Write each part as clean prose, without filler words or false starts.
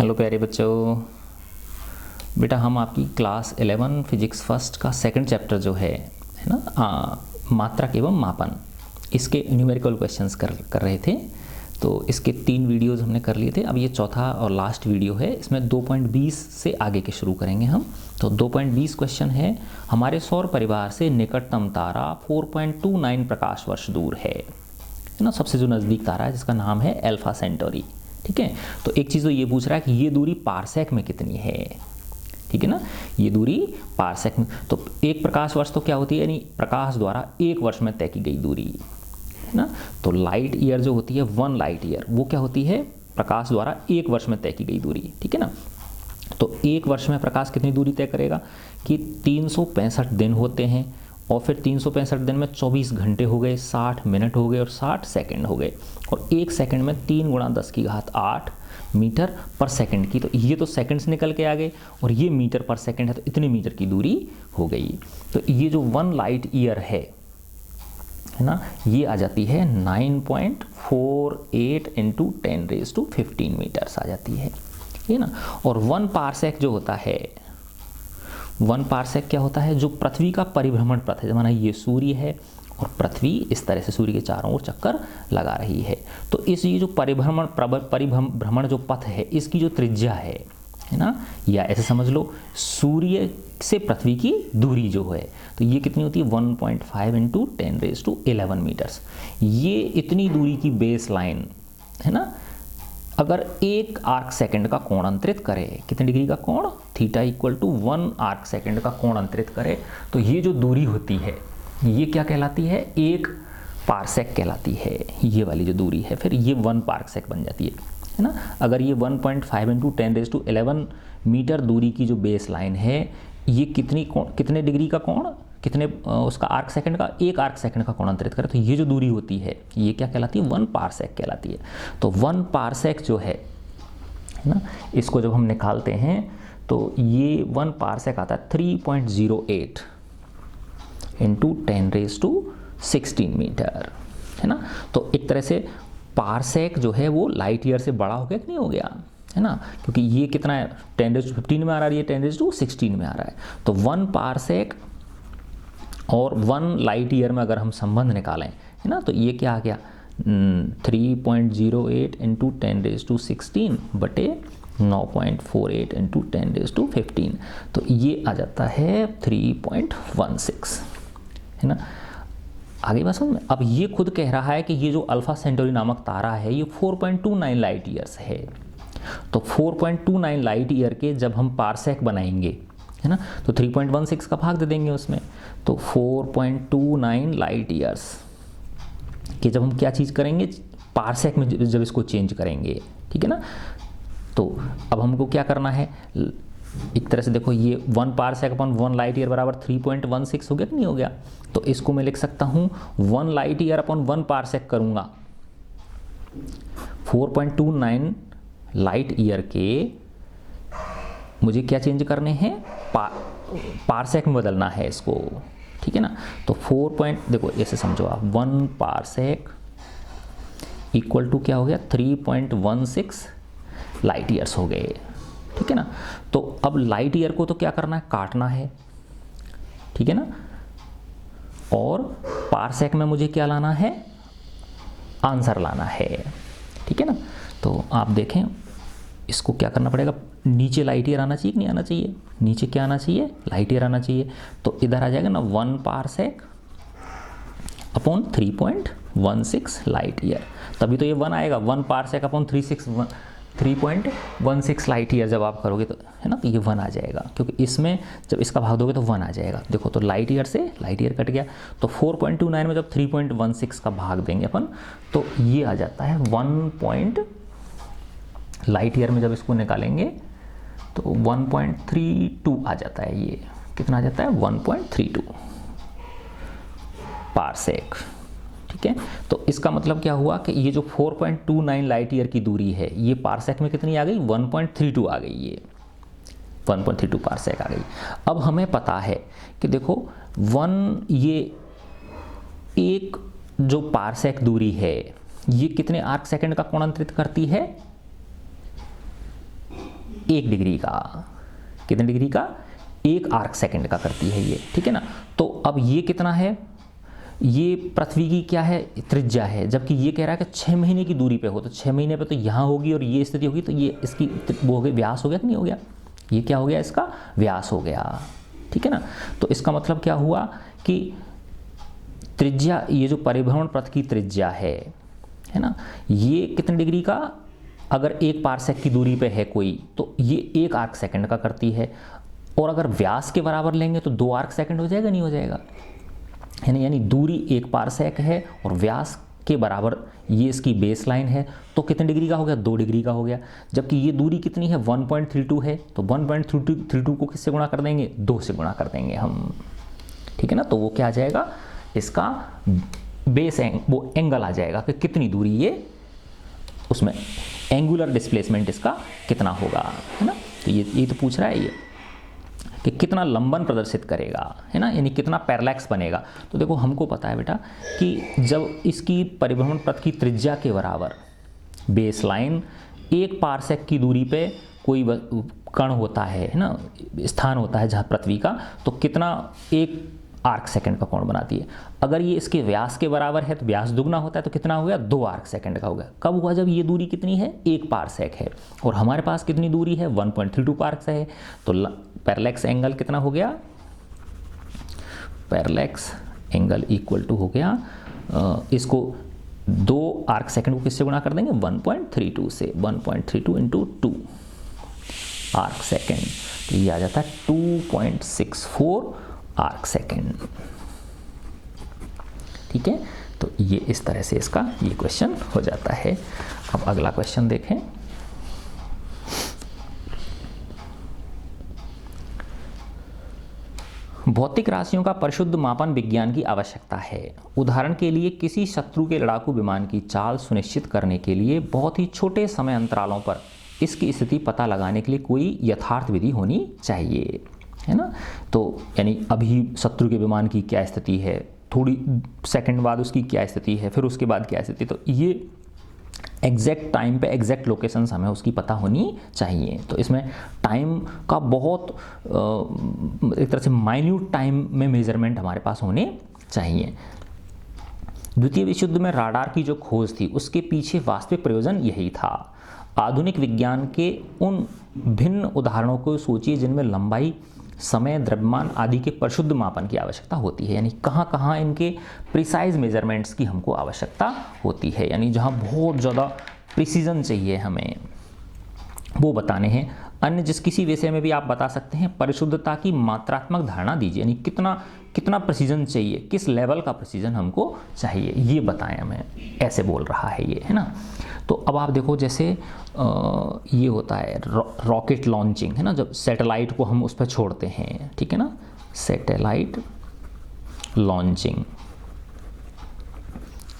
Hello प्यारे बच्चों। बेटा हम आपकी क्लास 11 फिजिक्स फर्स्ट का सेकंड चैप्टर जो है ना, मात्रक एवं मापन, इसके न्यूमेरिकल क्वेश्चंस कर रहे थे। तो इसके 3 वीडियोज़ हमने कर लिए थे। अब ये चौथा और लास्ट वीडियो है। इसमें 2.20 से आगे के शुरू करेंगे हम। तो 2.20 क्वेश्चन है, हमारे सौर परिवार से निकटतम तारा 4.29 प्रकाश वर्ष दूर है ना। सबसे जो नज़दीक तारा है जिसका नाम है अल्फा सेंटोरी। ठीक है, तो एक चीज़ तो ये पूछ रहा है कि ये दूरी पारसेक में कितनी है। ठीक है ना, ये दूरी पारसेक में, तो एक प्रकाश वर्ष तो क्या होती है, यानी प्रकाश द्वारा एक वर्ष में तय की गई दूरी है ना। तो लाइट ईयर जो होती है 1 लाइट ईयर, वो क्या होती है, प्रकाश द्वारा एक वर्ष में तय की गई दूरी। ठीक है ना, तो एक वर्ष में प्रकाश कितनी दूरी तय करेगा कि 365 दिन होते हैं, और फिर 365 दिन में 24 घंटे हो गए, 60 मिनट हो गए और 60 सेकंड हो गए, और एक सेकंड में 3 × 10⁸ मीटर पर सेकंड की। तो ये तो सेकंड्स निकल के आ गए, और ये मीटर पर सेकंड है, तो इतने मीटर की दूरी हो गई। तो ये जो 1 लाइट ईयर है ना, ये आ जाती है 9.48 × 10⁻15 मीटर्स आ जाती है ये ना। और 1 पारसेक जो होता है, 1 पारसेक क्या होता है, जो पृथ्वी का परिभ्रमण पथ है। माना ये सूर्य है और पृथ्वी इस तरह से सूर्य के चारों ओर चक्कर लगा रही है, तो इस ये जो परिभ्रमण जो पथ है, इसकी जो त्रिज्या है ना, या ऐसे समझ लो सूर्य से पृथ्वी की दूरी जो है, तो ये कितनी होती है 1.5 × 10⁻11 मीटर्स। ये इतनी दूरी की बेस लाइन है ना, अगर एक आर्क सेकंड का कोण अंतरित करे, कितने डिग्री का कोण, थीटा = 1 आर्क सेकंड का कोण अंतरित करे, तो ये जो दूरी होती है ये क्या कहलाती है, 1 पारसेक कहलाती है। ये वाली जो दूरी है फिर ये 1 पारसेक बन जाती है ना। अगर ये 1.5 × 10⁻11 मीटर दूरी की जो बेस लाइन है, ये कितने डिग्री का कोण, कितने उसका आर्क सेकंड का, 1 आर्क सेकंड का कोण अंतरित करे, तो ये जो दूरी होती है ये क्या कहलाती है, 1 पारसेक कहलाती है। तो 1 पारसेक जो है ना, इसको जब हम निकालते हैं तो ये 1 पारसेक आता है 3.08 × 10⁻16 मीटर है ना। तो एक तरह से पारसेक जो है वो लाइट ईयर से बड़ा हो गया कि नहीं हो गया है ना, क्योंकि ये कितना है 10⁻15 में आ रहा है, ये 10⁻16 में आ रहा है। तो 1 पारसेक और 1 लाइट ईयर में अगर हम संबंध निकालें है ना, तो ये क्या आ गया 3.08 × 10⁻16 बटे 9.48 × 10⁻15, तो ये आ जाता है 3.16 है ना। आगे बात समझ में। अब ये खुद कह रहा है कि ये जो अल्फा सेंटोरी नामक तारा है ये 4.29 लाइट ईयर्स है। तो 4.29 लाइट ईयर के जब हम पारसेक बनाएंगे है ना, तो 3.16 का भाग दे देंगे उसमें, तो 4.29 लाइट ईयर्स कि जब हम क्या चीज़ करेंगे, पारसेक में जब इसको चेंज करेंगे, ठीक है ना। तो अब हमको क्या करना है, एक तरह से देखो ये 1 पारसेक / 1 लाइट ईयर बराबर 3.16 हो गया कि नहीं हो गया। तो इसको मैं लिख सकता हूँ 1 लाइट ईयर / 1 पारसेक करूँगा, 4.29 लाइट ईयर के मुझे क्या चेंज करने हैं, पारसेक में बदलना है इसको, ठीक है ना। तो देखो ऐसे समझो आप, 1 पारसेक = क्या हो गया 3.16 लाइट ईयर्स हो गए, ठीक है ना। तो अब लाइट ईयर को तो क्या करना है, काटना है, ठीक है ना, और पारसेक में मुझे क्या लाना है, आंसर लाना है, ठीक है ना। तो आप देखें इसको क्या करना पड़ेगा, नीचे लाइट ईयर आना चाहिए कि नहीं आना चाहिए, नीचे क्या आना चाहिए, लाइट ईयर आना चाहिए। तो इधर आ जाएगा ना 1 पारसेक / 3.16 लाइट ईयर, तभी तो ये 1 आएगा। 1 पारसेक / 3.16 लाइट ईयर जब आप करोगे तो है ना, तो ये 1 आ जाएगा, क्योंकि इसमें जब इसका भाग दोगे तो 1 आ जाएगा। देखो तो लाइट ईयर से लाइट ईयर कट गया, तो 4.29 में जब 3.16 का भाग देंगे अपन, तो ये आ जाता है 1 लाइट ईयर में जब इसको निकालेंगे तो 1.32 आ जाता है। ये कितना आ जाता है 1.32 पारसेक, ठीक है। तो इसका मतलब क्या हुआ कि ये जो 4.29 लाइट ईयर की दूरी है, ये पारसेक में कितनी आ गई, 1.32 आ गई, ये 1.32 पारसेक आ गई। अब हमें पता है कि देखो 1 ये एक जो पारसेक दूरी है ये कितने आर्क सेकंड का कोण अंतरित करती है, 1 डिग्री का, कितने डिग्री का, 1 आर्क सेकंड का करती है ये, ठीक है ना। तो अब ये कितना है, ये पृथ्वी की क्या है, त्रिज्या है, जबकि ये कह रहा है कि 6 महीने की दूरी पे हो, तो 6 महीने पे तो यहाँ होगी और ये स्थिति होगी, तो ये इसकी वो हो गया, व्यास हो गया कि नहीं हो गया, ये क्या हो गया, इसका व्यास हो गया, ठीक है ना। तो इसका मतलब क्या हुआ कि त्रिज्या, ये जो परिभ्रमण पथ की त्रिज्या है ना, ये कितने डिग्री का, अगर 1 पारसेक की दूरी पे है कोई, तो ये 1 आर्क सेकंड का करती है, और अगर व्यास के बराबर लेंगे तो 2 आर्क सेकंड हो जाएगा, नहीं हो जाएगा, है ना। यानी दूरी 1 पारसेक है और व्यास के बराबर ये इसकी बेस लाइन है, तो कितने डिग्री का हो गया, 2 डिग्री का हो गया। जबकि ये दूरी कितनी है, 1.32 है, तो 1.32 को किससे गुणा कर देंगे, 2 से गुणा कर देंगे हम, ठीक है ना। तो वो क्या आ जाएगा, इसका बेस वो एंगल आ जाएगा कि कितनी दूरी ये, उसमें एंगुलर डिस्प्लेसमेंट इसका कितना होगा, है ना। तो ये तो पूछ रहा है ये कि कितना लंबन प्रदर्शित करेगा, है ना, यानी कितना पैरेलैक्स बनेगा। तो देखो हमको पता है बेटा कि जब इसकी परिभ्रमण पथ की त्रिज्या के बराबर बेस लाइन 1 पारसेक की दूरी पे कोई कण होता है ना, स्थान होता है जहाँ पृथ्वी का, तो कितना 1 आर्क सेकंड का कोण बनाती है। अगर ये इसके व्यास के बराबर है तो व्यास दुगना होता है, तो कितना हो गया, 2 आर्क सेकंड का हो गया। कब हुआ, जब ये दूरी कितनी है, 1 पारसेक है, और हमारे पास कितनी दूरी है, 1.32 पारसेक है, तो पैरेलैक्स एंगल कितना हो गया, पैरेलैक्स एंगल इक्वल टू हो गया, इसको 2 आर्क सेकंड को किससे गुणा कर देंगे, 1.32 से, 1.32 इंटू 2 आर्क सेकंड, तो ये आ जाता है 2.64 आर्क सेकेंड, ठीक है। तो ये इस तरह से इसका ये क्वेश्चन हो जाता है। अब अगला क्वेश्चन देखें, भौतिक राशियों का परिशुद्ध मापन विज्ञान की आवश्यकता है। उदाहरण के लिए किसी शत्रु के लड़ाकू विमान की चाल सुनिश्चित करने के लिए बहुत ही छोटे समय अंतरालों पर इसकी स्थिति पता लगाने के लिए कोई यथार्थ विधि होनी चाहिए, है ना। तो यानी अभी शत्रु के विमान की क्या स्थिति है, थोड़ी सेकंड बाद उसकी क्या स्थिति है, फिर उसके बाद क्या स्थिति, तो ये एग्जैक्ट टाइम पे एग्जैक्ट लोकेशन हमें उसकी पता होनी चाहिए। तो इसमें टाइम का बहुत एक तरह से माइन्यूट टाइम में मेजरमेंट हमारे पास होने चाहिए। द्वितीय विश्व युद्ध में राडार की जो खोज थी उसके पीछे वास्तविक प्रयोजन यही था। आधुनिक विज्ञान के उन भिन्न उदाहरणों को सोचिए जिनमें लंबाई, समय, द्रव्यमान आदि के परिशुद्ध मापन की आवश्यकता होती है, यानी कहाँ कहाँ इनके प्रिसाइज मेजरमेंट्स की हमको आवश्यकता होती है, यानी जहाँ बहुत ज़्यादा प्रिसीजन चाहिए हमें वो बताने हैं। अन्य जिस किसी विषय में भी आप बता सकते हैं, परिशुद्धता की मात्रात्मक धारणा दीजिए, यानी कितना प्रिसीजन चाहिए, किस लेवल का प्रिसीजन हमको चाहिए, ये बताएं हमें, ऐसे बोल रहा है ये, है ना। तो अब आप देखो जैसे ये होता है रॉकेट लॉन्चिंग, है ना, जब सैटेलाइट को हम उस पर छोड़ते हैं, ठीक है ना, सैटेलाइट लॉन्चिंग,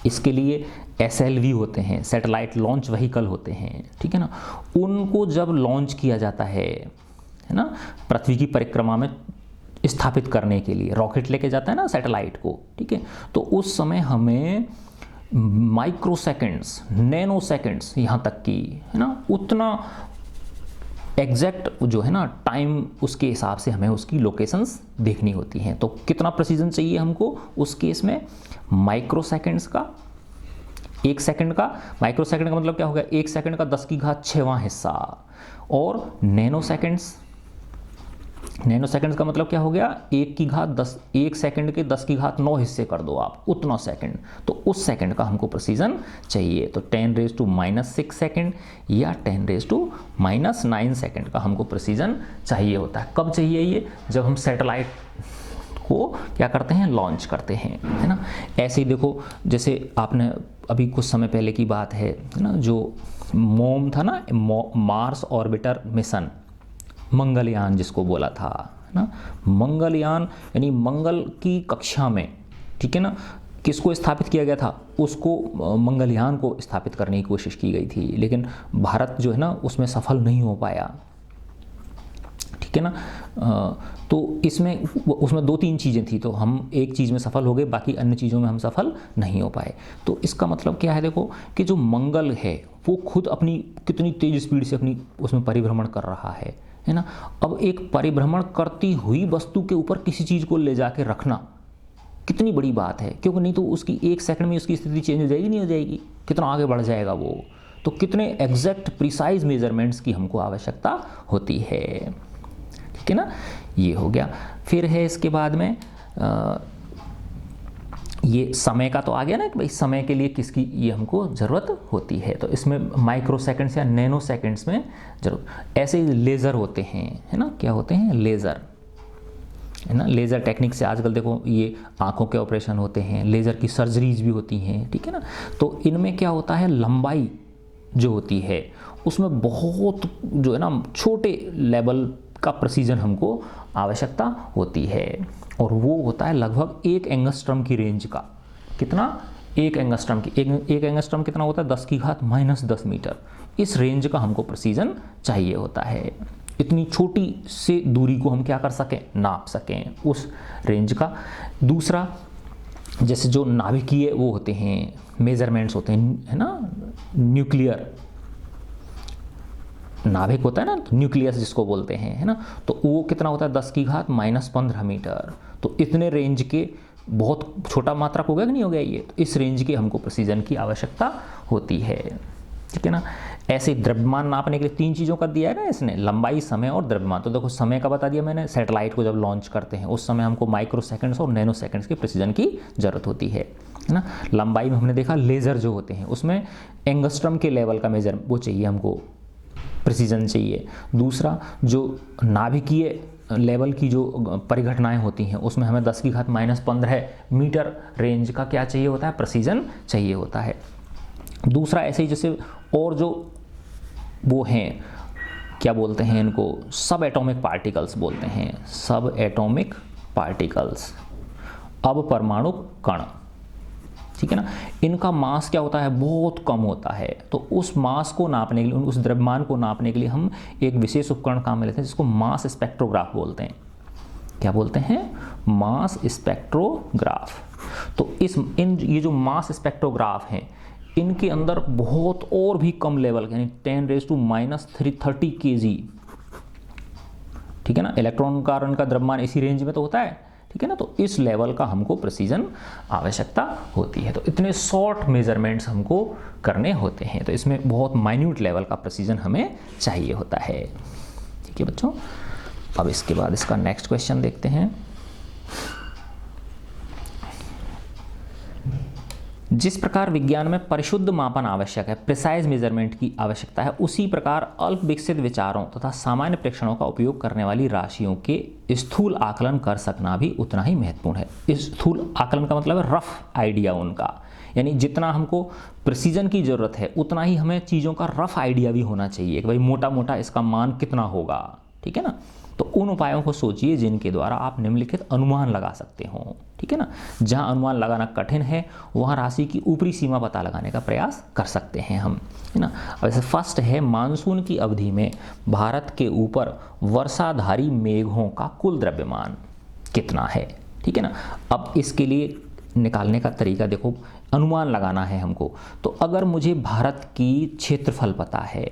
इसके लिए SLV होते हैं, सैटेलाइट लॉन्च व्हीकल होते हैं, ठीक है ना। उनको जब लॉन्च किया जाता है ना, पृथ्वी की परिक्रमा में स्थापित करने के लिए रॉकेट लेके जाता है ना सैटेलाइट को, ठीक है, तो उस समय हमें माइक्रो सेकेंड्स, नैनो सेकेंड्स यहाँ तक की, है ना, उतना एग्जैक्ट जो है ना टाइम, उसके हिसाब से हमें उसकी लोकेशंस देखनी होती हैं। तो कितना प्रिसीजन चाहिए हमको उस केस में, माइक्रो सेकेंड्स का, 1 सेकंड का, माइक्रो सेकंड का मतलब क्या हो गया, 1 सेकंड का 10⁶ हिस्सा, और नैनो सेकेंड्स, नैनो सेकंड्स का मतलब क्या हो गया, 1 सेकंड के 10⁹ हिस्से कर दो आप, उतना सेकंड, तो उस सेकंड का हमको प्रिसीजन चाहिए। तो 10⁻⁻⁶ सेकंड या 10⁻⁹ सेकंड का हमको प्रिसीजन चाहिए होता है। कब चाहिए ये, जब हम सैटेलाइट को क्या करते हैं, लॉन्च करते हैं, है ना। ऐसे ही देखो, जैसे आपने अभी कुछ समय पहले की बात है ना, जो मोम था ना, मार्स ऑर्बिटर मिशन, मंगलयान जिसको बोला था, है ना, मंगलयान यानी मंगल की कक्षा में, ठीक है ना, किसको स्थापित किया गया था, उसको मंगलयान को स्थापित करने की कोशिश की गई थी, लेकिन भारत जो है ना उसमें सफल नहीं हो पाया, ठीक है ना। तो इसमें उसमें 2-3 चीज़ें थी, तो हम एक चीज़ में सफल हो गए, बाकी अन्य चीज़ों में हम सफल नहीं हो पाए। तो इसका मतलब क्या है, देखो कि जो मंगल है वो खुद अपनी कितनी तेज स्पीड से अपनी उसमें परिभ्रमण कर रहा है ना। अब एक परिभ्रमण करती हुई वस्तु के ऊपर किसी चीज़ को ले जाके रखना कितनी बड़ी बात है, क्योंकि नहीं तो उसकी 1 सेकंड में उसकी स्थिति चेंज हो जाएगी, नहीं हो जाएगी, कितना आगे बढ़ जाएगा वो। तो कितने एग्जैक्ट प्रिसाइज मेजरमेंट्स की हमको आवश्यकता होती है, ठीक है ना। ये हो गया। फिर है इसके बाद में ये समय का तो आ गया ना कि भाई समय के लिए किसकी ये हमको ज़रूरत होती है। तो इसमें माइक्रो सेकंड्स या नैनो सेकंड्स में जरूरत। ऐसे ही लेज़र होते हैं, है ना, क्या होते हैं, लेज़र, है ना। लेज़र टेक्निक से आजकल देखो ये आंखों के ऑपरेशन होते हैं, लेज़र की सर्जरीज भी होती हैं, ठीक है ना। तो इनमें क्या होता है, लंबाई जो होती है उसमें बहुत जो है ना छोटे लेवल का प्रेसिजन हमको आवश्यकता होती है, और वो होता है लगभग 1 एंगस्ट्रम की रेंज का। कितना, 1 एंगस्ट्रम की, एक एंगस्ट्रम कितना होता है, 10⁻⁻10 मीटर। इस रेंज का हमको प्रेसिजन चाहिए होता है। इतनी छोटी से दूरी को हम क्या कर सकें, नाप सकें, उस रेंज का। दूसरा, जैसे जो नाभिकीय वो होते हैं मेजरमेंट्स होते हैं, है ना, न्यूक्लियर नाभिक होता है ना, तो न्यूक्लियस जिसको बोलते हैं, है ना, तो वो कितना होता है, 10⁻15 मीटर। तो इतने रेंज के, बहुत छोटा मात्रक हो गया कि नहीं हो गया ये, तो इस रेंज के हमको प्रेसिजन की आवश्यकता होती है, ठीक है ना। ऐसे द्रव्यमान नापने के लिए 3 चीज़ों का दिया है ना इसने, लंबाई, समय और द्रव्यमान। तो देखो समय का बता दिया मैंने, सैटेलाइट को जब लॉन्च करते हैं उस समय हमको माइक्रो सेकंड्स और नैनो सेकंड्स के प्रेसिजन की ज़रूरत होती है ना। लंबाई में हमने देखा लेज़र जो होते हैं उसमें एंगस्ट्रम के लेवल का मेजर वो चाहिए हमको, प्रेसिजन चाहिए। दूसरा, जो नाभिकीय लेवल की जो परिघटनाएं होती हैं उसमें हमें 10⁻15 मीटर रेंज का क्या चाहिए होता है, प्रेसिजन चाहिए होता है। दूसरा, ऐसे ही जैसे और जो वो हैं, क्या बोलते हैं इनको, सब एटॉमिक पार्टिकल्स बोलते हैं, सब एटॉमिक पार्टिकल्स, अब परमाणु कण, ठीक है ना। इनका मास क्या होता है, बहुत कम होता है। तो उस मास को नापने के लिए, उस द्रव्यमान को नापने के लिए हम एक विशेष उपकरण काम में लेते हैं जिसको मास स्पेक्ट्रोग्राफ बोलते हैं। क्या बोलते हैं, मास स्पेक्ट्रोग्राफ। तो ये जो मास स्पेक्ट्रोग्राफ हैं इनके अंदर बहुत और भी कम लेवल यानी 10⁻³ kg, ठीक है ना। इलेक्ट्रॉन का का द्रव्यमान इसी रेंज में तो होता है, ठीक है ना। तो इस लेवल का हमको प्रेसिजन आवश्यकता होती है। तो इतने शॉर्ट मेजरमेंट्स हमको करने होते हैं, तो इसमें बहुत माइन्यूट लेवल का प्रेसिजन हमें चाहिए होता है, ठीक है बच्चों। अब इसके बाद इसका नेक्स्ट क्वेश्चन देखते हैं। जिस प्रकार विज्ञान में परिशुद्ध मापन आवश्यक है, प्रिसाइज मेजरमेंट की आवश्यकता है, उसी प्रकार अल्प विकसित विचारों तथा सामान्य प्रेक्षणों का उपयोग करने वाली राशियों के स्थूल आकलन कर सकना भी उतना ही महत्वपूर्ण है। स्थूल आकलन का मतलब है रफ आइडिया उनका, यानी जितना हमको प्रिसीजन की ज़रूरत है उतना ही हमें चीज़ों का रफ आइडिया भी होना चाहिए कि भाई मोटा मोटा इसका मान कितना होगा, ठीक है ना। तो उन उपायों को सोचिए जिनके द्वारा आप निम्नलिखित अनुमान लगा सकते हो, ठीक है ना। जहां अनुमान लगाना कठिन है वहां राशि की ऊपरी सीमा पता लगाने का प्रयास कर सकते हैं हम, है ना। वैसे फर्स्ट है, मानसून की अवधि में भारत के ऊपर वर्षाधारी मेघों का कुल द्रव्यमान कितना है, ठीक है ना। अब इसके लिए निकालने का तरीका देखो, अनुमान लगाना है हमको। तो अगर मुझे भारत की क्षेत्रफल पता है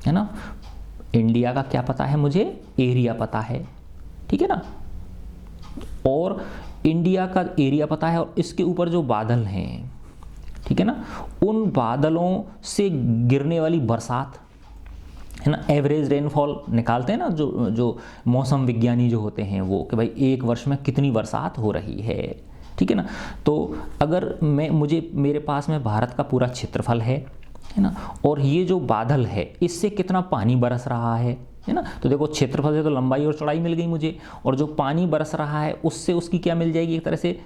ना, इंडिया का क्या पता है, मुझे एरिया पता है, ठीक है ना, और इंडिया का एरिया पता है, और इसके ऊपर जो बादल हैं, ठीक है ना, उन बादलों से गिरने वाली बरसात, है ना, एवरेज रेनफॉल निकालते हैं ना जो मौसम विज्ञानी जो होते हैं वो, कि भाई एक वर्ष में कितनी बरसात हो रही है, ठीक है ना। तो अगर मेरे पास में भारत का पूरा क्षेत्रफल है ना, और ये जो बादल है इससे कितना पानी बरस रहा है ना, तो देखो क्षेत्रफल से तो लंबाई और चौड़ाई मिल गई मुझे, और जो पानी बरस रहा है उससे उसकी क्या मिल जाएगी, एक तरह से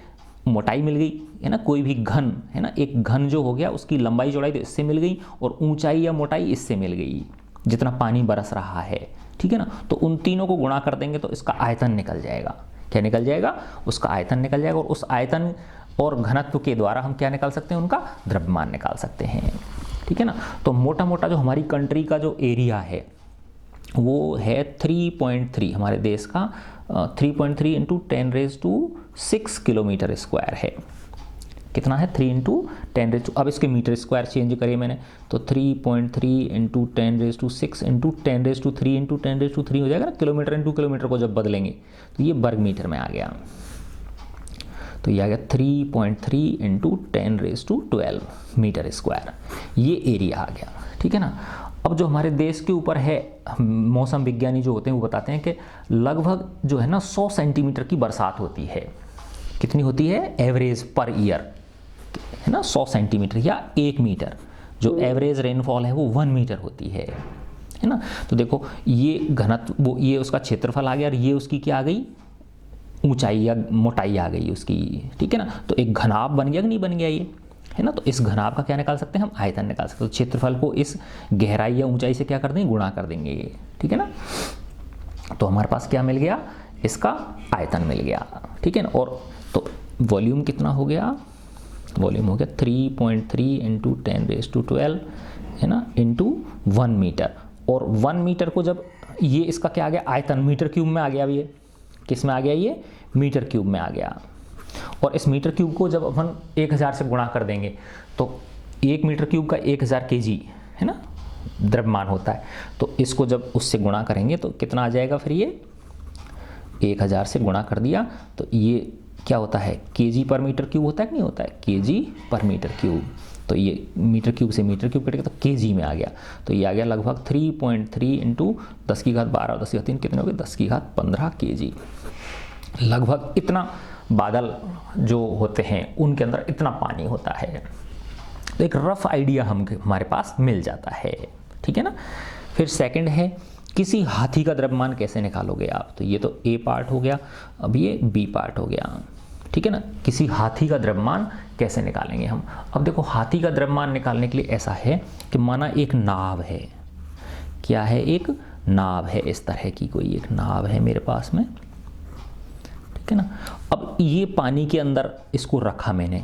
मोटाई मिल गई, है ना। कोई भी घन, है ना, एक घन जो हो गया उसकी लंबाई चौड़ाई तो इससे मिल गई, और ऊंचाई या मोटाई इससे मिल गई, जितना पानी बरस रहा है, ठीक है ना। तो उन तीनों को गुणा कर देंगे तो इसका आयतन निकल जाएगा। क्या निकल जाएगा, उसका आयतन निकल जाएगा, और उस आयतन और घनत्व के द्वारा हम क्या निकाल सकते हैं, उनका द्रव्यमान निकाल सकते हैं, ठीक है ना। तो मोटा मोटा जो हमारी कंट्री का जो एरिया है वो है 3.3 हमारे देश का 3.3 इंटू 10⁻⁶ किलोमीटर स्क्वायर है। कितना है 3 इंटू 10⁻, अब इसके मीटर स्क्वायर चेंज करिए मैंने तो 3.3 इंटू 10⁻⁶ इंटू 10⁻³ इंटू 10⁻³ हो जाएगा ना, किलोमीटर इंटू किलोमीटर को जब बदलेंगे तो ये वर्ग मीटर में आ गया। तो ये आ गया 3.3 इंटू 10⁻12 मीटर स्क्वायर, ये एरिया आ गया। ठीक है ना। अब जो हमारे देश के ऊपर है, मौसम विज्ञानी जो होते हैं वो बताते हैं कि लगभग जो है ना 100 सेंटीमीटर की बरसात होती है। कितनी होती है एवरेज पर ईयर, है ना 100 सेंटीमीटर या 1 मीटर। जो एवरेज रेनफॉल है वो 1 मीटर होती है ना। तो देखो ये घनत्व, वो ये उसका क्षेत्रफल आ गया और ये उसकी क्या आ गई, ऊंचाई या मोटाई आ गई उसकी। ठीक है ना। तो एक घनाभ बन गया कि नहीं बन गया ये, है ना। तो इस घनाभ का क्या निकाल सकते हैं हम, आयतन निकाल सकते हैं। तो क्षेत्रफल को इस गहराई या ऊंचाई से क्या कर देंगे, गुणा कर देंगे। ठीक है ना। तो हमारे पास क्या मिल गया, इसका आयतन मिल गया। ठीक है ना। और तो वॉल्यूम कितना हो गया, वॉल्यूम हो गया 3.3 इंटू 10⁻12 है ना, इंटू 1 मीटर। और 1 मीटर को जब ये इसका क्या आ गया, आयतन मीटर क्यूब में आ गया। अब ये किस में आ गया, ये मीटर क्यूब में आ गया। और इस मीटर क्यूब को जब अपन 1000 से गुणा कर देंगे तो 1 मीटर क्यूब का 1000 kg है ना द्रव्यमान होता है। तो इसको जब उससे गुणा करेंगे तो कितना आ जाएगा, फिर ये 1000 से गुणा कर दिया तो ये क्या होता है, kg पर मीटर क्यूब होता है कि नहीं होता है, kg पर मीटर क्यूब। तो ये मीटर क्यूब से मीटर क्यूब कटेगा तो kg में आ गया। तो ये आ गया लगभग 3.3 इंटू 10⁻12 10⁻3 कितने हो गए, 10⁻15 kg। लगभग इतना बादल जो होते हैं उनके अंदर इतना पानी होता है। तो एक रफ आइडिया हमारे पास मिल जाता है। ठीक है ना। फिर सेकंड है, किसी हाथी का द्रव्यमान कैसे निकालोगे आप। तो ये तो ए पार्ट हो गया, अब ये बी पार्ट हो गया। ठीक है ना। किसी हाथी का द्रव्यमान कैसे निकालेंगे हम। अब देखो हाथी का द्रव्यमान निकालने के लिए ऐसा है कि माना एक नाव है, क्या है, एक नाव है, इस तरह की कोई एक नाव है मेरे पास में। ठीक है ना। अब ये पानी के अंदर इसको रखा मैंने,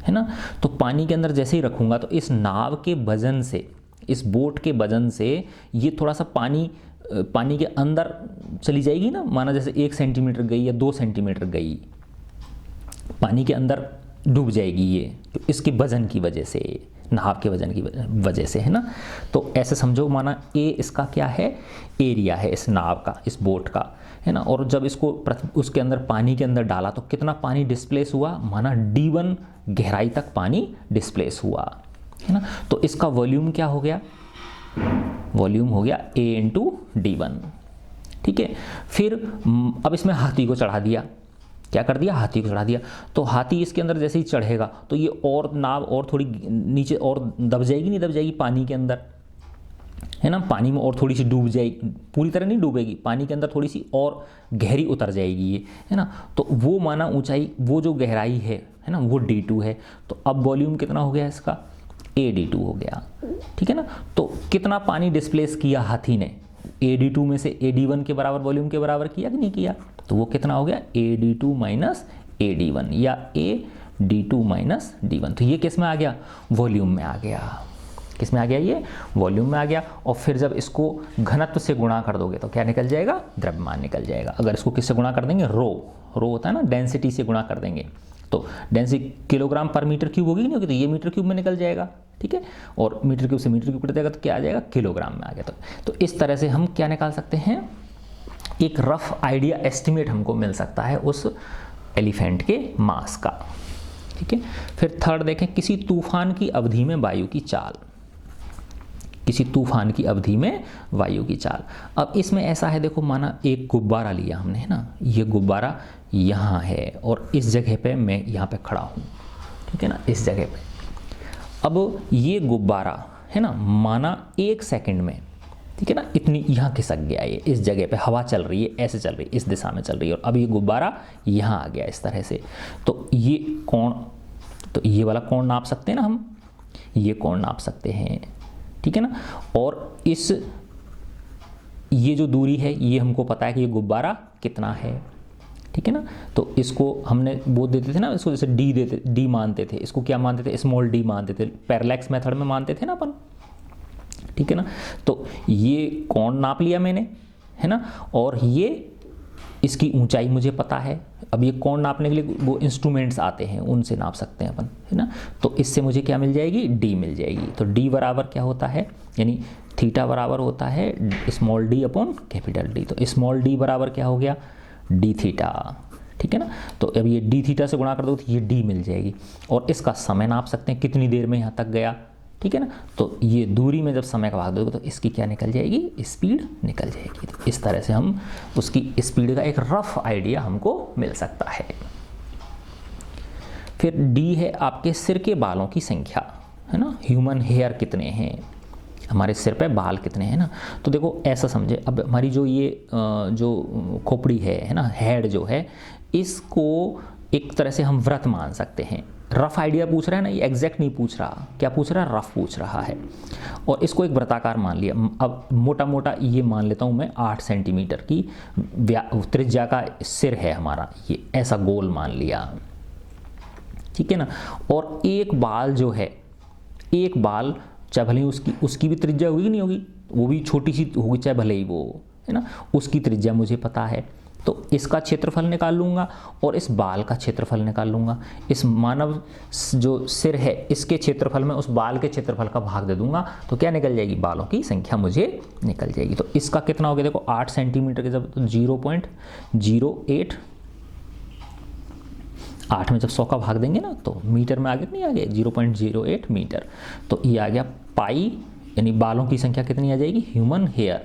है ना। तो पानी के अंदर जैसे ही रखूंगा तो इस नाव के वजन से, इस बोट के वजन से ये थोड़ा सा पानी के अंदर चली जाएगी ना। माना जैसे 1 सेंटीमीटर गई या 2 सेंटीमीटर गई, पानी के अंदर डूब जाएगी ये, तो इसके वजन की वजह से, नाव के वजन की वजह से, है ना। तो ऐसे समझो, माना ए इसका क्या है, एरिया है इस नाव का, इस बोट का, है ना। और जब इसको उसके अंदर पानी के अंदर डाला तो कितना पानी डिस्प्लेस हुआ, माना d1 गहराई तक पानी डिस्प्लेस हुआ, है ना। तो इसका वॉल्यूम क्या हो गया, वॉल्यूम हो गया a इंटू d1। ठीक है। फिर अब इसमें हाथी को चढ़ा दिया, क्या कर दिया, हाथी को चढ़ा दिया। तो हाथी इसके अंदर जैसे ही चढ़ेगा तो ये और नाव और थोड़ी नीचे और दब जाएगी, नहीं दब जाएगी पानी के अंदर, है ना। पानी में और थोड़ी सी डूब जाएगी, पूरी तरह नहीं डूबेगी, पानी के अंदर थोड़ी सी और गहरी उतर जाएगी ये, है ना। तो वो माना ऊंचाई, वो जो गहराई है ना, वो d2 है। तो अब वॉल्यूम कितना हो गया इसका, ad2 हो गया। ठीक है ना। तो कितना पानी डिस्प्लेस किया हाथी ने, ad2 में से ad1 के बराबर वॉल्यूम के बराबर किया कि नहीं किया। तो वो कितना हो गया, ad2 माइनस ad1 या ad2 माइनस d1। तो ये किस में आ गया, वॉल्यूम में आ गया। किस में आ गया, ये वॉल्यूम में आ गया। और फिर जब इसको घनत्व से गुणा कर दोगे तो क्या निकल जाएगा, द्रव्यमान निकल जाएगा। अगर इसको किससे गुणा कर देंगे, रो होता है ना, डेंसिटी से गुणा कर देंगे तो डेंसिटी किलोग्राम पर मीटर क्यूब होगी, नहीं होगी, तो ये मीटर क्यूब में निकल जाएगा। ठीक है। और मीटर क्यूब से मीटर क्यूब कट जाएगा तो क्या आ जाएगा, किलोग्राम में आ गया। तो इस तरह से हम क्या निकाल सकते हैं, एक रफ आइडिया एस्टिमेट हमको मिल सकता है उस एलिफेंट के मास का। ठीक है। फिर थर्ड देखें, किसी तूफान की अवधि में वायु की चाल, किसी तूफान की अवधि में वायु की चाल। अब इसमें ऐसा है, देखो माना एक गुब्बारा लिया हमने, है ना, ये गुब्बारा यहाँ है और इस जगह पे मैं यहाँ पे खड़ा हूँ, ठीक है ना, इस जगह पे। अब ये गुब्बारा है ना, माना 1 सेकंड में, ठीक है ना, इतनी यहाँ खिसक गया, ये इस जगह पे हवा चल रही है, ऐसे चल रही है, इस दिशा में चल रही है, और अब ये गुब्बारा यहाँ आ गया इस तरह से। तो ये कोण, तो ये वाला कोण नाप सकते हैं ना हम, ये कोण नाप सकते हैं, ठीक है ना। और इस ये जो दूरी है ये हमको पता है कि ये गुब्बारा कितना है, ठीक है ना। तो इसको हमने वो देते थे ना, इसको जैसे डी मानते थे, इसको क्या मानते थे, स्मॉल डी मानते थे, पैरेलैक्स मेथड में मानते थे ना अपन, ठीक है ना। तो ये कोण नाप लिया मैंने, है ना, और ये इसकी ऊंचाई मुझे पता है। अब ये कोण नापने के लिए वो इंस्ट्रूमेंट्स आते हैं, उनसे नाप सकते हैं अपन, है ना। तो इससे मुझे क्या मिल जाएगी, डी मिल जाएगी। तो डी बराबर क्या होता है, यानी थीटा बराबर होता है small D upon capital D. तो स्मॉल डी बराबर क्या हो गया, डी थीटा, ठीक है ना। तो अब ये डी थीटा से गुणा कर दो तो ये डी मिल जाएगी। और इसका समय नाप सकते हैं, कितनी देर में यहाँ तक गया, ठीक है ना। तो ये दूरी में जब समय का भाग दोगे तो इसकी क्या निकल जाएगी, स्पीड निकल जाएगी। तो इस तरह से हम उसकी स्पीड का एक रफ आइडिया हमको मिल सकता है। फिर डी है आपके सिर के बालों की संख्या, है ना, ह्यूमन हेयर कितने हैं, हमारे सिर पे बाल कितने हैं ना। तो देखो ऐसा समझे, अब हमारी जो ये जो खोपड़ी है ना, हेड जो है, इसको एक तरह से हम वृत्त मान सकते हैं। रफ आइडिया पूछ रहा है ना, ये एग्जैक्ट नहीं पूछ रहा, क्या पूछ रहा है, रफ पूछ रहा है। और इसको एक वृत्ताकार मान लिया। अब मोटा मोटा ये मान लेता हूँ मैं 8 सेंटीमीटर की त्रिज्या का सिर है हमारा, ये ऐसा गोल मान लिया, ठीक है ना। और एक बाल जो है, एक बाल चाहे भले ही उसकी भी त्रिज्या होगी, नहीं होगी, वो भी छोटी सी होगी, चाहे भले ही वो, है ना, उसकी त्रिज्या मुझे पता है। तो इसका क्षेत्रफल निकाल लूँगा और इस बाल का क्षेत्रफल निकाल लूँगा। इस मानव जो सिर है इसके क्षेत्रफल में उस बाल के क्षेत्रफल का भाग दे दूंगा, तो क्या निकल जाएगी, बालों की संख्या मुझे निकल जाएगी। तो इसका कितना हो गया, देखो 8 सेंटीमीटर के जब 0.08, 8 में जब 100 का भाग देंगे ना तो मीटर में आगे नहीं आ गया, 0.08 मीटर। तो ये आ गया पाई, यानी बालों की संख्या कितनी आ जाएगी, ह्यूमन हेयर,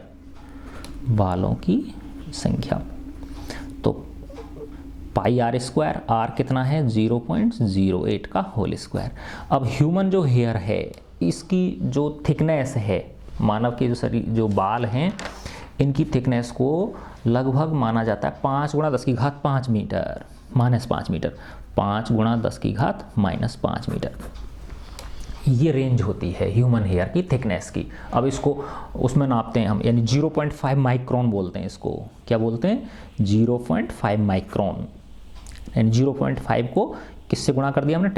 बालों की संख्या। तो पाई आर स्क्वायर, आर कितना है 0.08 का होल स्क्वायर। अब ह्यूमन जो हेयर है इसकी जो थिकनेस है, मानव के जो शरीर जो बाल हैं इनकी थिकनेस को लगभग माना जाता है 5 × 10⁻5 मीटर, -5 मीटर, 5 × 10⁻5 मीटर। ये रेंज होती है ह्यूमन हेयर की थिकनेस की। अब इसको उसमें नापते हैं हम, यानी 0.5 माइक्रोन बोलते हैं इसको, क्या बोलते हैं, 0.5 माइक्रोन। यानी 0.5 को किससे गुणा कर दिया हमने,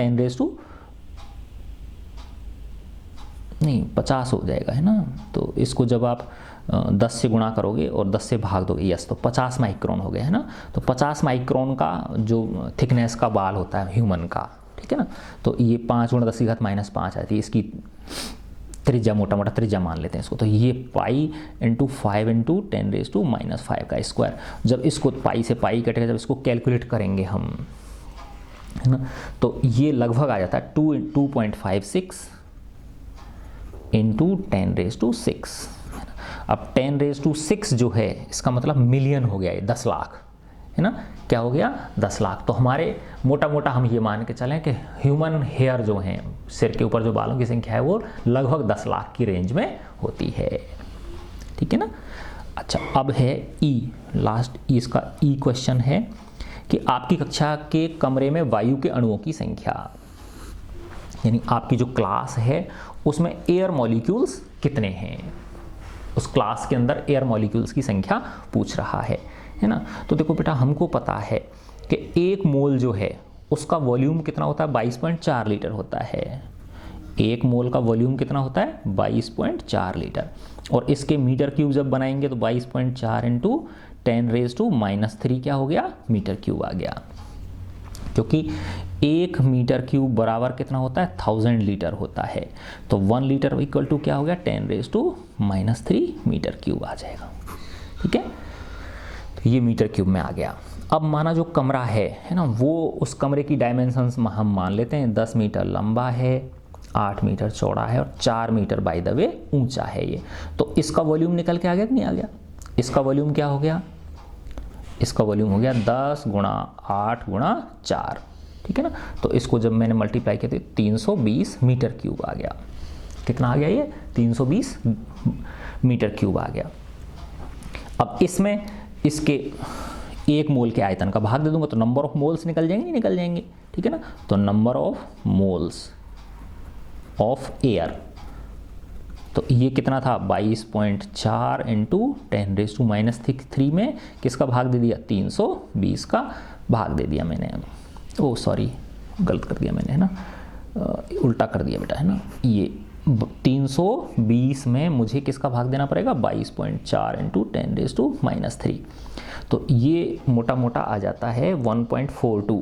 50 हो जाएगा, है ना। तो इसको जब आप 10 से गुणा करोगे और 10 से भाग दोगे, यस, तो 50 माइक्रोन हो गया, है ना। तो 50 माइक्रोन का जो थिकनेस का बाल होता है ह्यूमन का, ठीक है ना। तो ये 5 × 10⁻5 आती है, इसकी त्रिज्या, मोटा मोटा त्रिज्या मान लेते हैं इसको। तो ये पाई × 5 × 10⁻5 का स्क्वायर। जब इसको पाई से पाई कटेगा, जब इसको कैलकुलेट करेंगे हम, है ना, तो ये लगभग आ जाता है 2.56 × 10⁻6। अब 10⁻6 जो है इसका मतलब मिलियन हो गया, ये 10 लाख, है ना, क्या हो गया, 10 लाख। तो हमारे मोटा मोटा हम ये मान के चलें कि ह्यूमन हेयर जो हैं, सिर के ऊपर जो बालों की संख्या है वो लगभग 10 लाख की रेंज में होती है, ठीक है ना। अच्छा, अब है ई, लास्ट ई, इसका ई क्वेश्चन है कि आपकी कक्षा के कमरे में वायु के अणुओं की संख्या, यानी आपकी जो क्लास है उसमें एयर मॉलिक्यूल्स कितने हैं, उस क्लास के अंदर एयर मॉलिक्यूल्स की संख्या पूछ रहा है ना। तो देखो बेटा, हमको पता है कि 1 मोल जो है उसका वॉल्यूम कितना होता है, 22.4 लीटर होता है। 1 मोल का वॉल्यूम कितना होता है, 22.4 लीटर। और इसके मीटर क्यूब जब बनाएंगे तो 22.4 × 10⁻³ क्या हो गया, मीटर क्यूब आ गया। क्योंकि 1 मीटर क्यूब बराबर कितना होता है, 1000 लीटर होता है। तो 1 लीटर इक्वल टू क्या हो गया, 10⁻³ मीटर क्यूब आ जाएगा, ठीक है। तो ये मीटर क्यूब में आ गया। अब माना जो कमरा है ना, वो उस कमरे की डायमेंशंस हम मान लेते हैं 10 मीटर लंबा है, 8 मीटर चौड़ा है और 4 मीटर बाय द वे ऊंचा है ये। तो इसका वॉल्यूम निकल के आ गया कि नहीं आ गया, इसका वॉल्यूम क्या हो गया, इसका वॉल्यूम हो गया 10 × 8 × 4, ठीक है ना। तो इसको जब मैंने मल्टीप्लाई किया तो 320 मीटर क्यूब आ गया। कितना आ गया ये, 320 मीटर क्यूब आ गया। अब इसमें इसके 1 मोल के आयतन का भाग दे दूंगा तो नंबर ऑफ मोल्स निकल जाएंगे, नहीं निकल जाएंगे, ठीक है ना। तो number of moles of air, तो ये कितना था, 22.4 × 10⁻³ में किसका भाग दे दिया, 320 का भाग दे दिया मैंने। ओ सॉरी, गलत कर दिया मैंने, है ना, उल्टा कर दिया बेटा, है ना। ये 320 में मुझे किसका भाग देना पड़ेगा, 22.4 इंटू 10⁻³ तो ये मोटा मोटा आ जाता है 1.42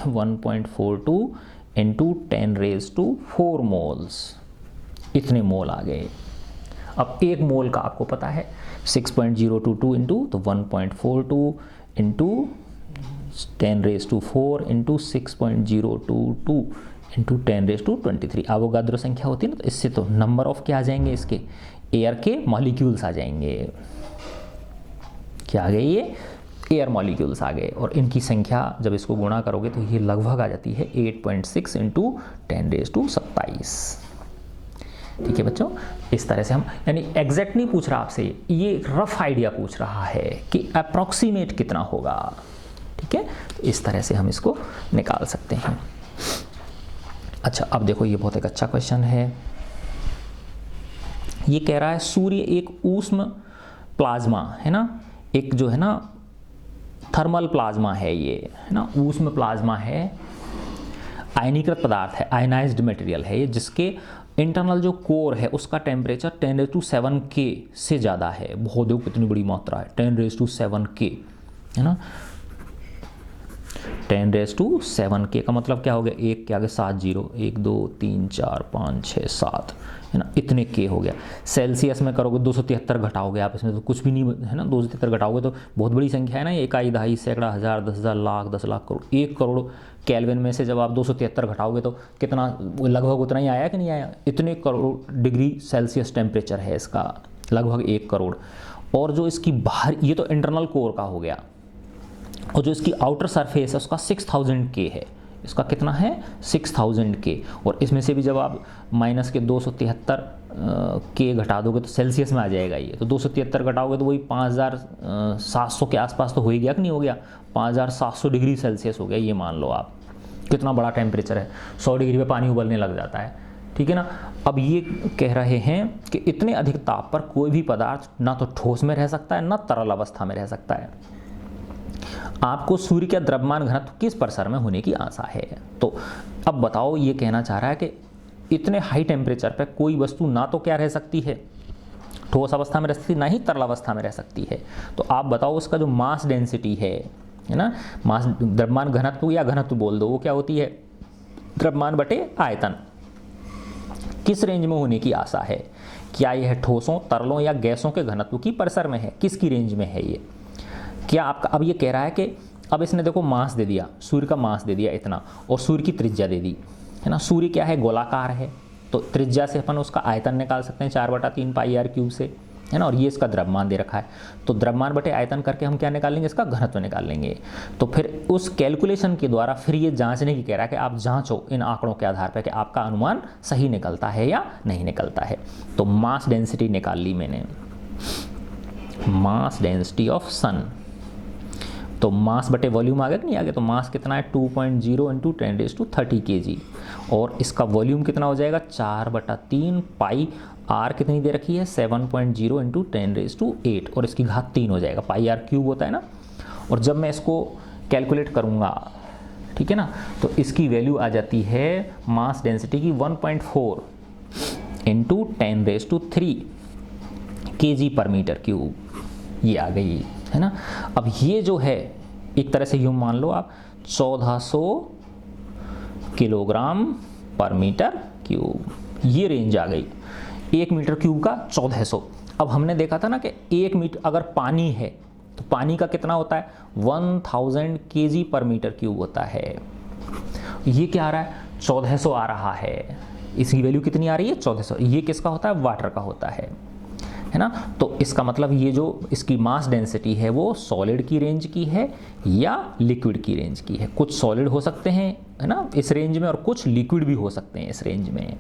1.42 इंटू 10⁻⁴ मोल्स, इतने मोल आ गए। अब एक मोल का आपको पता है 6.022 इंटू, तो 1.42 इंटू 10⁻⁴ इंटू 6.022 इंटू 10⁻23 एवोगाद्रो संख्या होती है ना, तो इससे तो नंबर ऑफ क्या आ जाएंगे, इसके एयर के मॉलिक्यूल्स आ जाएंगे। क्या आ गए, ये एयर मॉलिक्यूल्स आ गए, और इनकी संख्या जब इसको गुणा करोगे तो ये लगभग आ जाती है 8.6 इंटू 10⁻27। ठीक है बच्चों, इस तरह से हम, यानी एग्जैक्ट नहीं पूछ रहा आपसे, ये रफ आइडिया पूछ रहा है कि अप्रॉक्सीमेट कितना होगा। ठीक है, तो इस तरह से हम इसको निकाल सकते हैं। अच्छा, अब देखो ये बहुत एक अच्छा क्वेश्चन है। ये कह रहा है सूर्य एक ऊष्म प्लाज्मा है ना, एक जो है ना थर्मल प्लाज्मा है, ये है ना ऊष्म प्लाज्मा है, आयनीकृत पदार्थ है, आयनाइज्ड मटेरियल है ये, जिसके इंटरनल जो कोर है उसका टेम्परेचर 10⁻7 K से ज़्यादा है। बहुत देखो कितनी बड़ी मात्रा है, 10⁻7 K है ना, 10⁻7 K का मतलब क्या हो गया, एक के आगे 7 जीरो, 1 2 3 4 5 6 7 है ना, इतने K हो गया। सेल्सियस में करोगे 273 घटाओगे आप, इसमें तो कुछ भी नहीं है ना, 273 घटाओगे तो बहुत बड़ी संख्या है ना, इकाई, दहाई, सैकड़ा, हज़ार, 10,000, लाख, 10 लाख, करोड़, 1 करोड़ केल्विन में से जब आप 273 घटाओगे तो कितना, लगभग उतना ही आया कि नहीं आया, इतने करोड़ डिग्री सेल्सियस टेम्परेचर है इसका, लगभग 1 करोड़। और जो इसकी बाहर, ये तो इंटरनल कोर का हो गया, और जो इसकी आउटर सरफेस है उसका 6000 K है, इसका कितना है 6000 K, और इसमें से भी जब आप माइनस के 273 K घटा दोगे तो सेल्सियस में आ जाएगा ये, तो 273 घटाओगे तो वही 5700 के आसपास तो हो ही गया कि नहीं हो गया, 5700 डिग्री सेल्सियस हो गया, ये मान लो आप, कितना बड़ा टेम्परेचर है, 100 डिग्री पे पानी उबलने लग जाता है। ठीक है ना, अब ये कह रहे हैं कि इतने अधिक ताप पर कोई भी पदार्थ ना तो ठोस में रह सकता है ना तरल अवस्था में रह सकता है। आपको सूर्य का द्रव्यमान घनत्व किस परिसर में होने की आशा है। तो अब बताओ, ये कहना चाह रहा है कि इतने हाई टेम्परेचर पर कोई वस्तु ना तो क्या रह सकती है, ठोस अवस्था में रह सकती, ना ही तरल अवस्था में रह सकती है। तो आप बताओ उसका जो मास डेंसिटी है ना, मास द्रव्यमान घनत्व या घनत्व बोल दो, वो क्या होती है, द्रव्यमान बटे आयतन, किस रेंज में होने की आशा है। क्या यह ठोसों, तरलों या गैसों के घनत्व की परिसर में है, किसकी रेंज में है ये। क्या आपका, अब ये कह रहा है कि अब इसने देखो मास दे दिया, सूर्य का मास दे दिया इतना, और सूर्य की त्रिज्या दे दी है ना, सूर्य क्या है, गोलाकार है, तो त्रिज्या से अपन उसका आयतन निकाल सकते हैं 4/3 πr³ से है ना, और ये इसका द्रव्यमान दे रखा है, तो द्रव्यमान बटे आयतन करके हम क्या निकाल लेंगे, इसका घनत्व निकाल लेंगे। तो फिर उस कैलकुलेशन के द्वारा फिर ये जांचने की कह रहा है कि आप जांचो इन आंकड़ों के आधार पर कि आपका अनुमान सही निकलता है या नहीं निकलता है। तो मास डेंसिटी निकाल ली मैंने, मास डेंसिटी ऑफ सन, तो मास बटे वॉल्यूम आ गया कि नहीं आ गया, तो मास कितना है 2.0 इंटू 10⁻30 kg, और इसका वॉल्यूम कितना हो जाएगा 4/3 पाई, आर कितनी दे रखी है 7.0 इंटू 10⁸, और इसकी घात 3 हो जाएगा, πr³ होता है ना। और जब मैं इसको कैलकुलेट करूँगा, ठीक है ना, तो इसकी वैल्यू आ जाती है मास डेंसिटी की 1.4 इंटू 10⁻3 kg/m³, ये आ गई है ना। अब ये जो है एक तरह से यूँ मान लो आप 1400 kg/m³, ये रेंज आ गई, 1 m³ का 1400। अब हमने देखा था ना कि 1 मीटर अगर पानी है तो पानी का कितना होता है 1000 kg/m³ होता है, ये क्या आ रहा है 1400 आ रहा है, इसकी वैल्यू कितनी आ रही है 1400, ये किसका होता है वाटर का होता है ना। तो इसका मतलब ये जो इसकी मास डेंसिटी है वो सॉलिड की रेंज की है या लिक्विड की रेंज की है। कुछ सॉलिड हो सकते हैं है ना इस रेंज में, और कुछ लिक्विड भी हो सकते हैं इस रेंज में,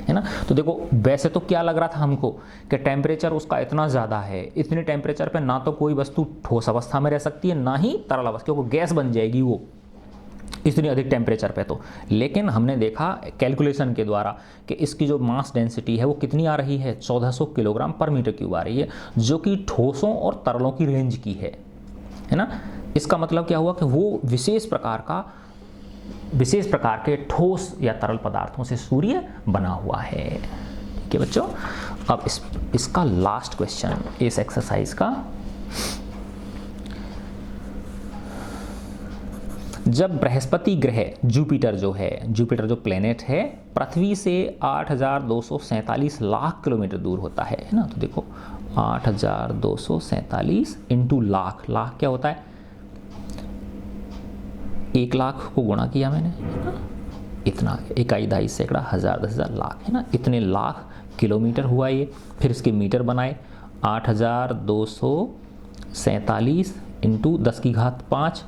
है ना। तो देखो वैसे तो क्या लग रहा था हमको कि टेम्परेचर उसका इतना ज़्यादा है, इतने टेम्परेचर पे ना तो कोई वस्तु ठोस अवस्था में रह सकती है ना ही तरल अवस्था, क्योंकि गैस बन जाएगी वो इतनी अधिक टेम्परेचर पे। तो लेकिन हमने देखा कैलकुलेशन के द्वारा कि इसकी जो मास डेंसिटी है वो कितनी आ रही है 1400 kg/m³ आ रही है, जो कि ठोसों और तरलों की रेंज की है ना। इसका मतलब क्या हुआ कि वो विशेष प्रकार के ठोस या तरल पदार्थों से सूर्य बना हुआ है। ठीक है बच्चों। अब इसका लास्ट क्वेश्चन इस एक्सरसाइज का, जब बृहस्पति ग्रह जुपिटर जो प्लेनेट है पृथ्वी से 8,247 लाख किलोमीटर दूर होता है ना। तो देखो 8,247 इंटू लाख क्या होता है, 1 लाख को गुणा किया मैंने है ना, इतना इकाई, दहाई, सैकड़ा, हज़ार, 10,000, लाख है ना, इतने लाख किलोमीटर हुआ ये। फिर इसके मीटर बनाए, 8,247 इंटू 10 की घात 5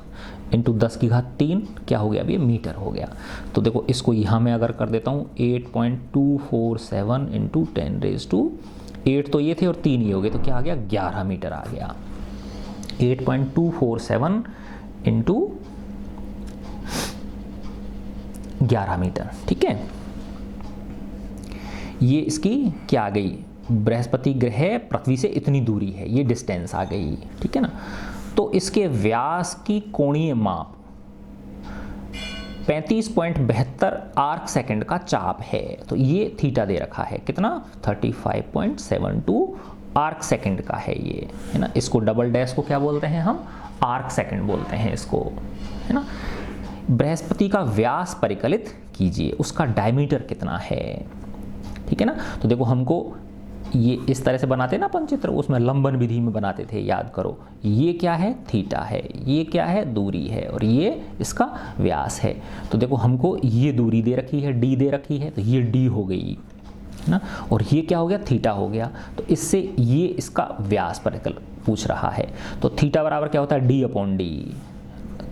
इंटू 10 की घात 3 क्या हो गया, अब ये मीटर हो गया। तो देखो इसको यहाँ मैं अगर कर देता हूँ 8.247 इंटू 10⁸, तो ये थे और 3 ये हो गए, तो क्या आ गया, 11 मीटर आ गया। 8.247 इंटू 11 मीटर, ठीक है। ये इसकी क्या आ गई, बृहस्पति ग्रह पृथ्वी से इतनी दूरी है, ये डिस्टेंस आ गई, ठीक है ना। तो इसके व्यास की कोणीय माप 35.72 आर्क सेकंड का चाप है। तो ये थीटा दे रखा है, कितना, 35.72 आर्क सेकंड का है ये, है ना। इसको डबल डैश को क्या बोलते हैं हम, आर्क सेकंड बोलते हैं इसको, है ना। बृहस्पति का व्यास परिकलित कीजिए, उसका डायमीटर कितना है, ठीक है ना। तो देखो हमको ये इस तरह से बनाते ना अपन चित्र, उसमें लंबन विधि में बनाते थे, याद करो। ये क्या है, थीटा है, ये क्या है, दूरी है, और ये इसका व्यास है। तो देखो हमको ये दूरी दे रखी है, डी दे रखी है, तो ये डी हो गई ना, और ये क्या हो गया, थीटा हो गया। तो इससे ये इसका व्यास परिकल पूछ रहा है। तो थीटा बराबर क्या होता है, डी अपॉन डी।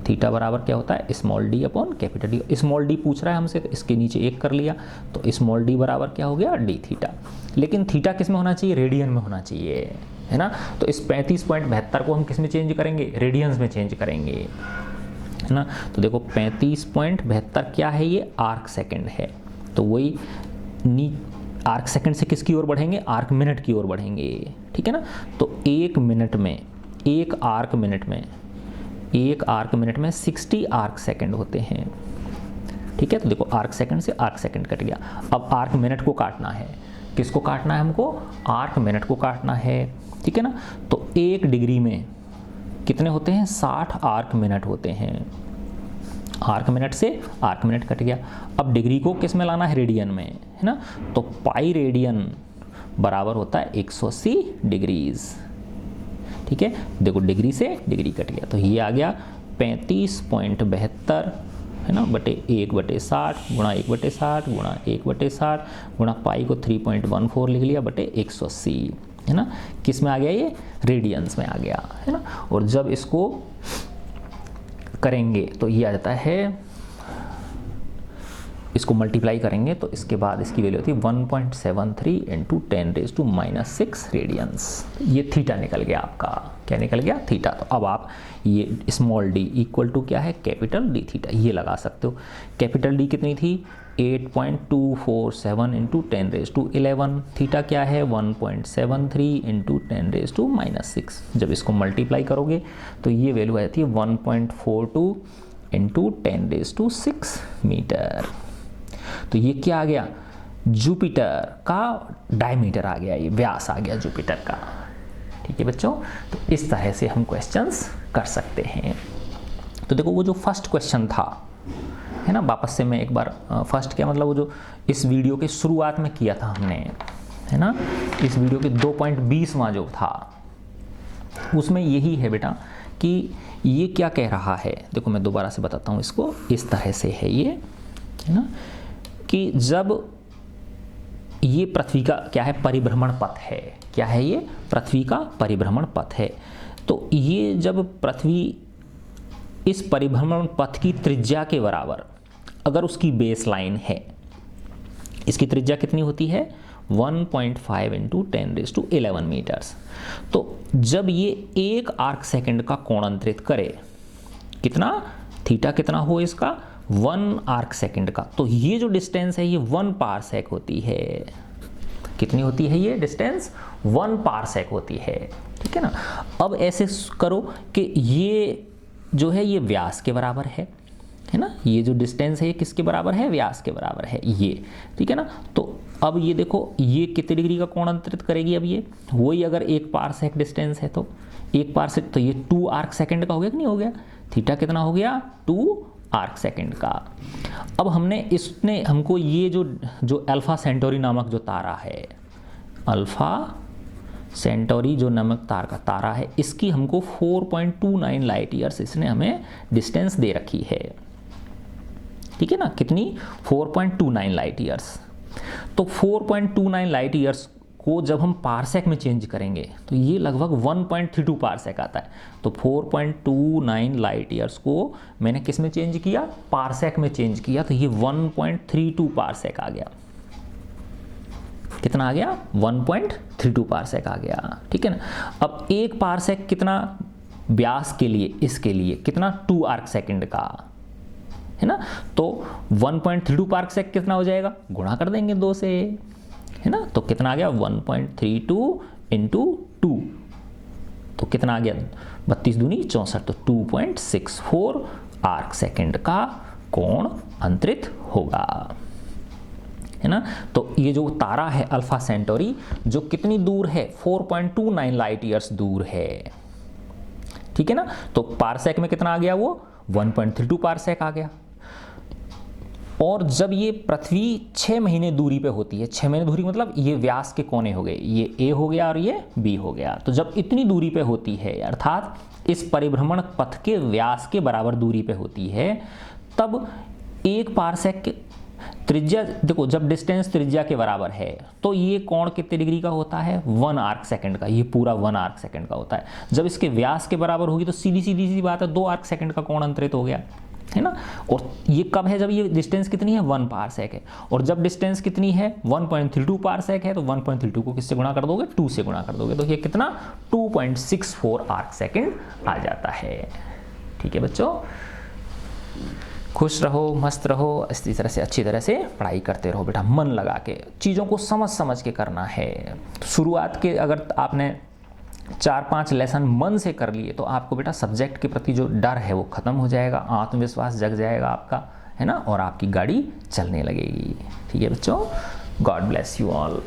थीटा बराबर क्या होता है, small D upon capital D. Small D पूछ रहा है हमसे, तो इसके नीचे 1 कर लिया, तो स्मॉल डी बराबर क्या हो गया, डी थीटा। लेकिन थीटा किस में होना चाहिए, रेडियन में होना चाहिए, है ना। तो इस 35.72 को हम किस में चेंज करेंगे, रेडियंस में चेंज करेंगे, है ना। तो देखो 35.72 क्या है, ये आर्क सेकंड है। तो वही आर्क सेकंड से किसकी ओर बढ़ेंगे, आर्क मिनट की ओर बढ़ेंगे, ठीक है ना। तो एक आर्क मिनट में 60 आर्क सेकंड होते हैं, ठीक है। तो देखो आर्क सेकंड से आर्क सेकंड कट गया। अब आर्क मिनट को काटना है, किसको काटना है हमको, आर्क मिनट को काटना है, ठीक है ना। तो 1 डिग्री में कितने होते हैं, 60 आर्क मिनट होते हैं। आर्क मिनट से आर्क मिनट कट गया। अब डिग्री को किस में लाना है, रेडियन में, है ना। तो पाई रेडियन बराबर होता है 180 डिग्रीज, ठीक है। देखो डिग्री से डिग्री कट गया, तो ये आ गया 35.72 है ना, बटे 1/60 गुणा 1/60 गुणा 1/60 गुणा पाई को 3.14 लिख लिया बटे 180, है ना। किस में आ गया, ये रेडियंस में आ गया, है ना। और जब इसको करेंगे तो ये आ जाता है, इसको मल्टीप्लाई करेंगे तो इसके बाद इसकी वैल्यू होती है 1.73 इंटू 10⁻⁶ रेडियंस। ये थीटा निकल गया आपका, क्या निकल गया, थीटा। तो अब आप ये स्मॉल डी इक्वल टू क्या है, कैपिटल डी थीटा, ये लगा सकते हो। कैपिटल डी कितनी थी, 8.247 इंटू 10⁻11। थीटा क्या है, 1.73 इंटू 10⁻⁻6। जब इसको मल्टीप्लाई करोगे तो ये वैल्यू आ जाती है 1.42 इंटू 10⁻6 मीटर। तो ये क्या आ गया, जुपिटर का डायमीटर आ गया, ये व्यास आ गया जुपिटर का, ठीक है बच्चों। तो इस तरह से हम क्वेश्चंस कर सकते हैं। तो देखो वो जो फर्स्ट क्वेश्चन था, है ना, वापस से मैं एक बार, फर्स्ट क्या मतलब, वो जो इस वीडियो के शुरुआत में किया था हमने, है ना, इस वीडियो के 2.20वां जो था, उसमें यही है बेटा कि ये क्या कह रहा है। देखो मैं दोबारा से बताता हूँ इसको, इस तरह से है ये, है ना, कि जब ये पृथ्वी का क्या है, परिभ्रमण पथ है, क्या है ये, पृथ्वी का परिभ्रमण पथ है। तो ये जब पृथ्वी इस परिभ्रमण पथ की त्रिज्या के बराबर अगर उसकी बेस लाइन है, इसकी त्रिज्या कितनी होती है, 1.5 इंटू 10⁻11 मीटर्स। तो जब ये 1 आर्क सेकंड का कोण अंतरित करे, कितना, थीटा कितना हो इसका, 1 आर्क सेकंड का, तो ये जो डिस्टेंस है ये 1 पारसेक होती है। कितनी होती है ये डिस्टेंस, 1 पारसेक होती है, ठीक है ना। अब ऐसे करो कि ये जो है ये व्यास के बराबर है, है ना। ये जो डिस्टेंस है ये किसके बराबर है, व्यास के बराबर है ये, ठीक है ना। तो अब ये देखो ये कितने डिग्री का कोण अंतरित करेगी, अब ये वही अगर 1 पारसेक डिस्टेंस है तो 1 पारसेक तो ये 2 आर्क सेकंड का हो गया कि नहीं हो गया, थीटा कितना हो गया 2 आर्क सेकंड का। अब इसने हमको ये जो अल्फा सेंटोरी नामक जो तारा है, अल्फा सेंटोरी जो नामक तारा है, इसकी हमको 4.29 लाइट ईयर्स इसने हमें डिस्टेंस दे रखी है, ठीक है ना। कितनी 4.29 लाइट ईयर्स। तो 4.29 लाइट ईयर्स को जब हम पारसेक में चेंज करेंगे तो ये लगभग 1.32 पारसेक आता है। तो 4.29 लाइट ईयर्स को मैंने किस में चेंज किया, पारसेक में चेंज किया, तो ये 1.32 पारसेक आ गया। कितना आ गया, 1.32 पारसेक आ गया, ठीक है ना। अब 1 पारसेक कितना व्यास के लिए, इसके लिए कितना 2 आर्क सेकंड का, है ना। तो 1.32 पारसेक कितना हो जाएगा, गुणा कर देंगे 2 से, है ना। तो कितना आ गया 1.32 इंटू 2, तो कितना आ गया 32 दूनी 64, तो 2.64 आर्क सेकंड का कोण अंतरित होगा, है ना। तो ये जो तारा है अल्फा सेंटोरी जो कितनी दूर है, 4.29 लाइट ईयर्स दूर है, ठीक है ना। तो पारसेक में कितना आ गया, वो 1.32 पारसेक आ गया। और जब ये पृथ्वी 6 महीने दूरी पे होती है, 6 महीने दूरी मतलब ये व्यास के कोने हो गए, ये ए हो गया और ये बी हो गया। तो जब इतनी दूरी पे होती है, अर्थात इस परिभ्रमण पथ के व्यास के बराबर दूरी पे होती है, तब 1 पारसेक के त्रिज्या, देखो जब डिस्टेंस त्रिज्या के बराबर है तो ये कोण कितने डिग्री का होता है, 1 आर्क सेकंड का, ये पूरा 1 आर्क सेकंड का होता है। जब इसके व्यास के बराबर होगी तो सीधी सी बात है 2 आर्क सेकंड का कोण अंतरित हो गया, है ना। और ये कब है, जब ये डिस्टेंस कितनी है 1 पारसेक है, और जब डिस्टेंस कितनी है 1.32 पारसेक है, तो 1.32 को किससे गुणा कर दोगे, 2 से गुणा कर दोगे, तो ये कितना 2.64 आर्क सेकंड आ जाता है, ठीक है बच्चों। खुश रहो, मस्त रहो, इसी तरह से अच्छी तरह से पढ़ाई करते रहो बेटा, मन लगा के, चीज़ों को समझ के करना है। शुरुआत के अगर आपने 4-5 लेसन मन से कर लिए तो आपको बेटा सब्जेक्ट के प्रति जो डर है वो खत्म हो जाएगा, आत्मविश्वास जग जाएगा आपका, है ना, और आपकी गाड़ी चलने लगेगी, ठीक है बच्चों। God bless you all.